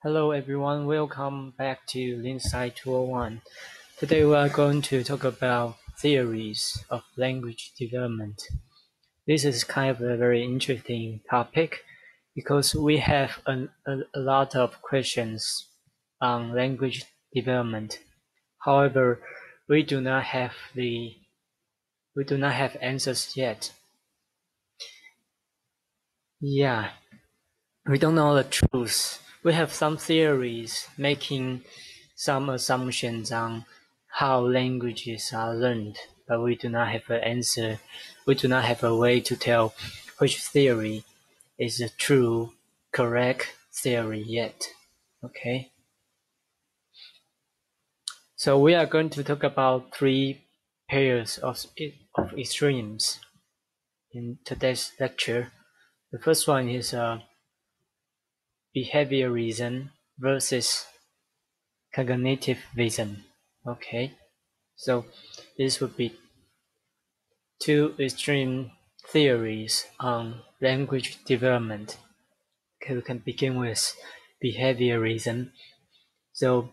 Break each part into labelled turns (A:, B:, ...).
A: Hello everyone, welcome back to Insight 201. Today we are going to talk about theories of language development. This is kind of a very interesting topic because we have a lot of questions on language development. However, we do not have answers yet. Yeah, we don't know the truth. We have some theories making some assumptions on how languages are learned, but we do not have an answer. We do not have a way to tell which theory is the true, correct theory yet. Okay? So we are going to talk about three pairs of extremes in today's lecture. The first one is behaviorism versus cognitivism. Okay, so this would be two extreme theories on language development. Okay, we can begin with behaviorism. So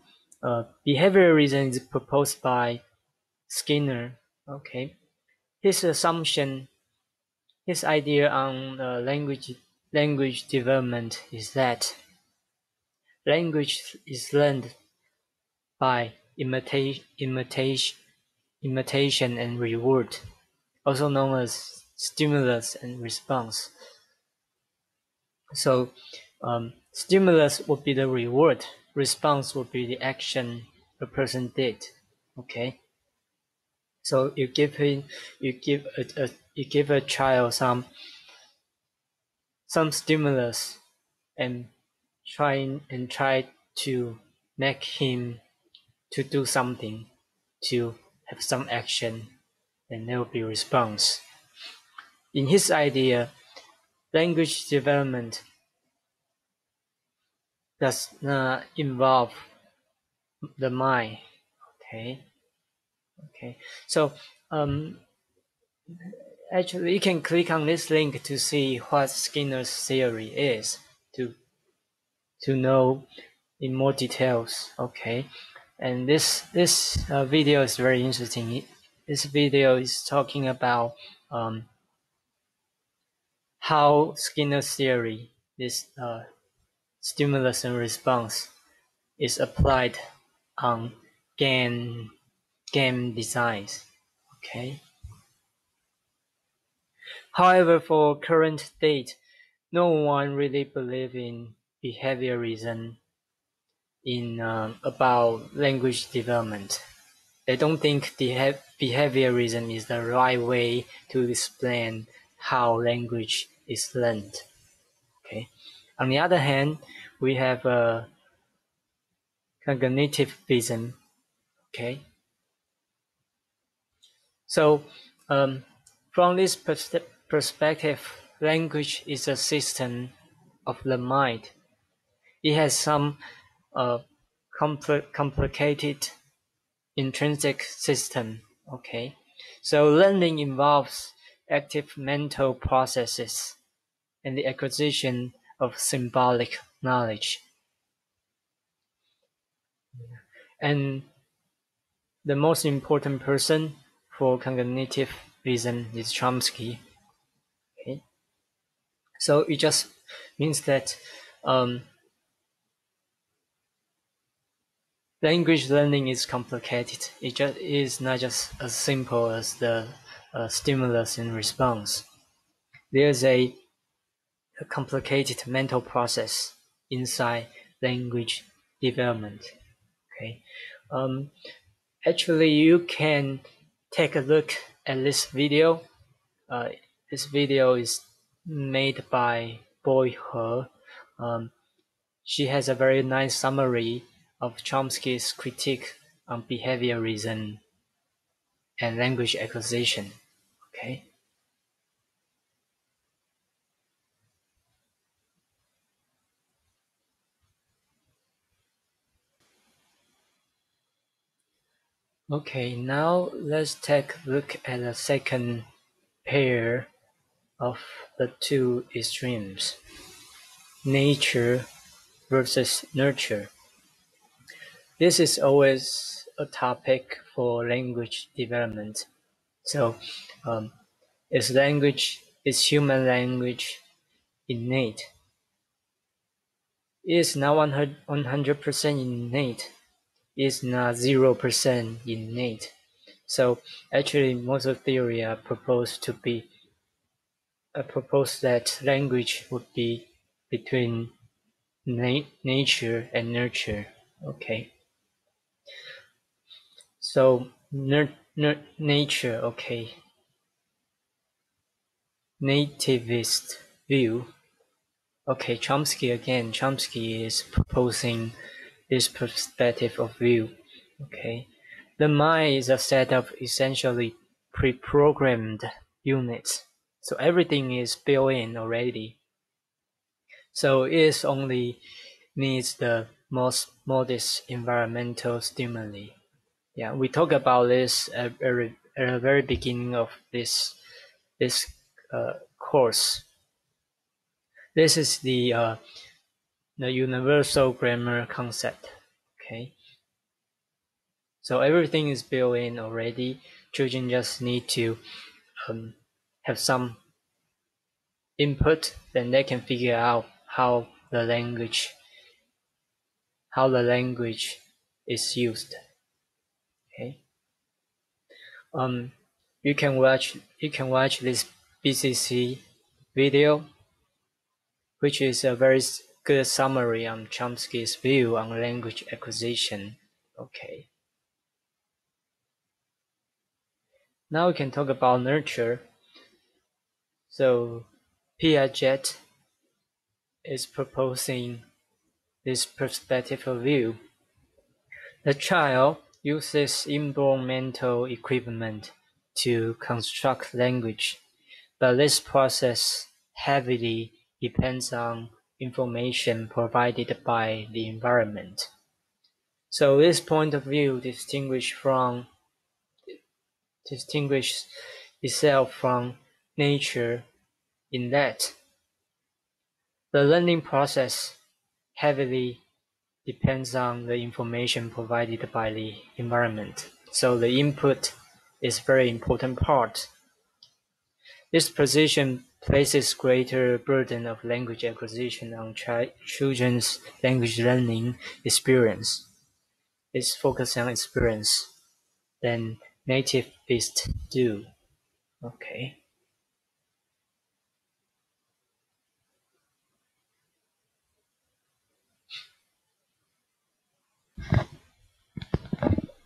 A: behaviorism is proposed by Skinner. Okay, his idea on language development is that language is learned by imitation and reward, also known as stimulus and response. So stimulus would be the reward, response would be the action a person did. Okay, so you give a child some stimulus and try to make him to do something, to have some action, and there will be response. In his idea, language development does not involve the mind. Okay. So actually you can click on this link to see what Skinner's theory is, to know in more details. Okay. And this video is very interesting. This video is talking about how Skinner's theory, this stimulus and response, is applied on game designs. Okay. However, for current date, no one really believes in behaviorism in about language development. They don't think behaviorism is the right way to explain how language is learned. Okay. On the other hand, we have cognitivism. Okay. So from this perspective, language is a system of the mind. It has some complicated intrinsic system. Okay, so learning involves active mental processes and the acquisition of symbolic knowledge. And the most important person for cognitivism is Chomsky. Okay, so it just means that language learning is complicated. It just is not just as simple as the stimulus and response. There's a complicated mental process inside language development. Okay, actually, you can take a look at this video. This video is made by Boy He. She has a very nice summary of Chomsky's critique on behaviorism and language acquisition. Okay. Okay, now let's take a look at the second pair of the two extremes, nature versus nurture. This is always a topic for language development. So, is human language innate? It is not 100% innate. It is not 0% innate. So actually, most of theory are proposed that language would be between nature and nurture. Okay. So nature. Okay. Nativist view. Okay, Chomsky again. Chomsky is proposing this perspective of view. Okay. The mind is a set of essentially pre-programmed units. So everything is built in already. So it only needs the most modest environmental stimuli. Yeah, we talk about this at the very beginning of this course. This is the universal grammar concept. Okay. So everything is built in already. Children just need to have some input, then they can figure out how the language is used. Okay. You can watch this BCC video, which is a very good summary on Chomsky's view on language acquisition. Okay. Now we can talk about nurture. So Piaget is proposing this perspective of view. The child uses inborn mental equipment to construct language, but this process heavily depends on information provided by the environment. So this point of view distinguishes itself from nature in that the learning process heavily depends on the information provided by the environment. So the input is a very important part. This position places greater burden of language acquisition on children's language learning experience. It's focused on experience than nativists do. Okay.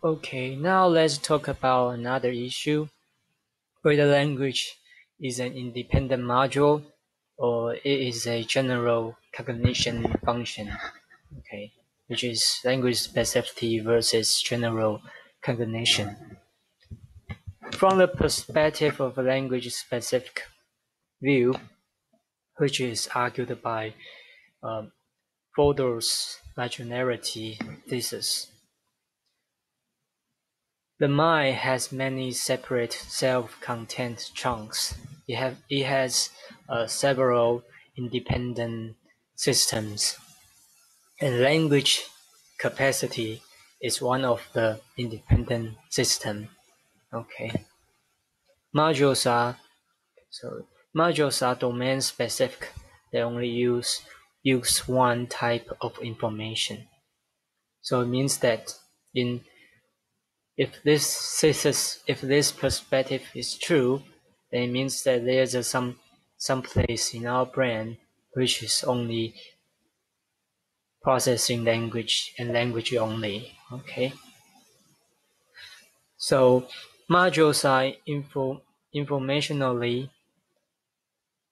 A: Okay, now let's talk about another issue, whether language is an independent module or it is a general cognition function. Okay, which is language specificity versus general cognition. From the perspective of a language-specific view, which is argued by Fodor's modularity thesis, the mind has many separate self-contained chunks. It has several independent systems, and language capacity is one of the independent systems. Okay. Modules are domain specific. They only use one type of information. So it means that if this perspective is true, then it means that there's some place in our brain which is only processing language and language only. Okay. So modules are informationally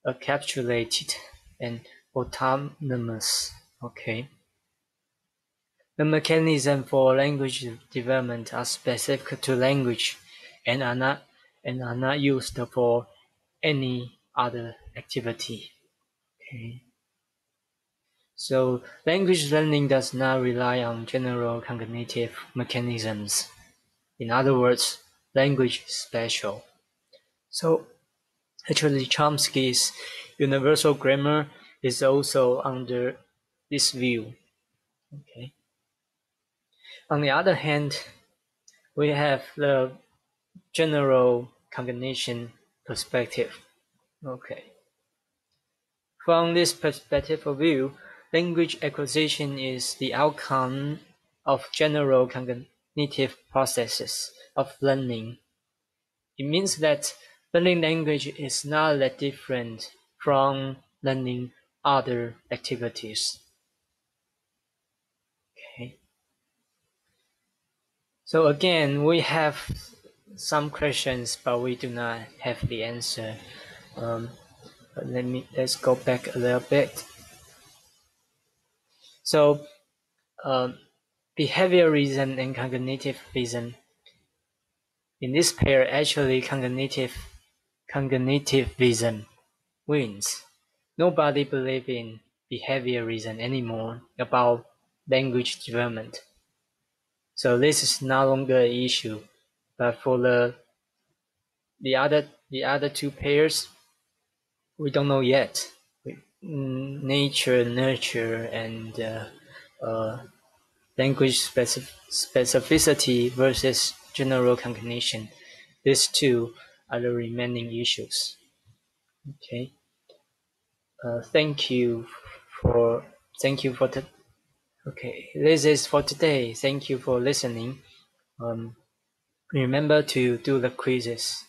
A: encapsulated and autonomous. Okay. The mechanisms for language development are specific to language and are not used for any other activity. Okay. So language learning does not rely on general cognitive mechanisms. In other words, language is special. So actually Chomsky's universal grammar is also under this view. Okay. On the other hand, we have the general cognition perspective. Okay. From this perspective of view, language acquisition is the outcome of general cognitive processes of learning. It means that learning language is not that different from learning other activities. Okay. So again, we have some questions, but we do not have the answer. But let's go back a little bit. So, behaviorism and cognitivism. In this pair, actually, cognitivism wins. Nobody believes in behaviorism anymore about language development. So this is no longer an issue. But for the other two pairs, we don't know yet. Nature, nurture, and language specificity versus general cognition. These two are the remaining issues. Okay. Thank you for the. Okay, this is for today. Thank you for listening. Remember to do the quizzes.